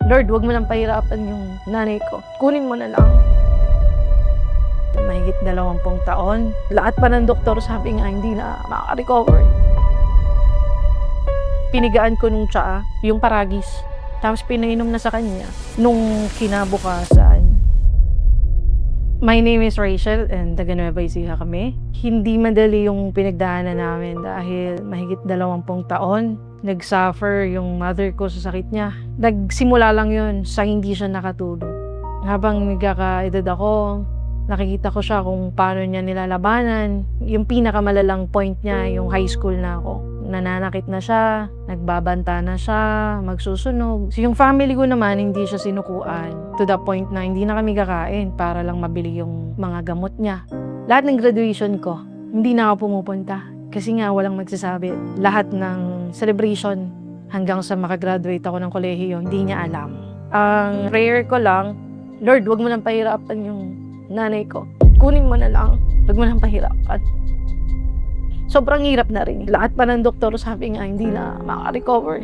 Lord, wag mo nang pahirapan yung nanay ko. Kunin mo na lang. Mahigit 20 taon. Lahat pa ng doktor sabi nga hindi na makaka-recover. Pinigaan ko nung tsaa, yung paragis. Tapos pinainom na sa kanya nung kinabukasan. My name is Rachel and taga Nueva Ecija kami. Hindi madali yung pinagdaanan namin dahil mahigit 20 taon. Nag-suffer yung mother ko sa sakit niya. Nagsimula lang yun sa hindi siya nakatulog. Habang nagkakaedad ako, nakikita ko siya kung paano niya nilalabanan. Yung pinakamalalang point niya, yung high school na ako. Nananakit na siya, nagbabanta na siya, magsusunog. So yung family ko naman, hindi siya sinukuan. To the point na hindi na kami kakain para lang mabili yung mga gamot niya. Lahat ng graduation ko, hindi na ako pumupunta. Kasi nga walang magsasabi. Lahat ng celebration hanggang sa makagraduate ako ng kolehiyo, hindi niya alam. Ang prayer ko lang, Lord, wag mo nang pahirapan yung nanay ko. Kunin mo na lang. Wag mo nang pahirapan. Sobrang hirap na rin. Lahat pa ng doktor sabi nga hindi na makaka-recover.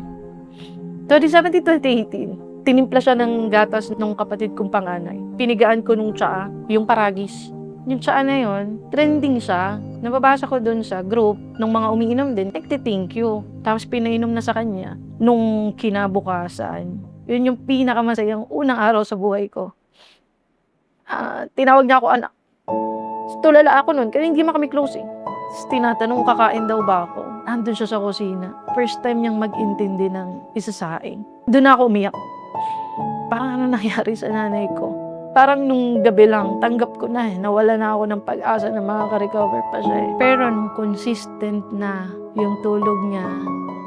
2017-2018, tinimpla siya ng gatas ng kapatid kong panganay. Pinigaan ko nung tsaa, yung paragis. Yung tsaa na yun, trending siya. Nababasa ko dun sa group ng mga umiinom din, thank you. Tapos pinainom na sa kanya nung kinabukasan. Yun yung pinakamasayang unang araw sa buhay ko. Tinawag niya ako anak. Tulala ako nun, kasi hindi kami close eh. Tinatanong, kakain daw ba ako? Andun siya sa kusina. First time niyang mag-intindi ng isasaing. Doon ako umiyak. Parang ano nangyari sa nanay ko? Parang nung gabi lang, tanggap ko na eh. Nawala na ako ng pag-asa na makaka-recover pa siya eh. Pero nung consistent na yung tulog niya,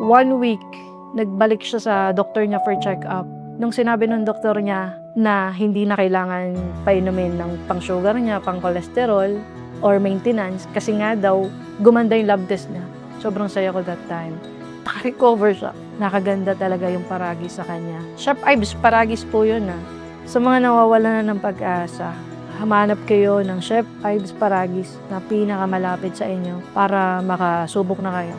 1 week, nagbalik siya sa doktor niya for check-up. Nung sinabi ng doktor niya na hindi na kailangan painumin ng pang-sugar niya, pang-cholesterol, or maintenance, kasi nga daw, gumanda yung lab test niya. Sobrang saya ko that time. Naka-recover siya. Nakaganda talaga yung paragis sa kanya. Sharp Ives, paragis po yun ah. Sa mga nawawala na ng pag-asa, hamanap kayo ng Chef Ives Paragis na pinakamalapit sa inyo para makasubok na kayo.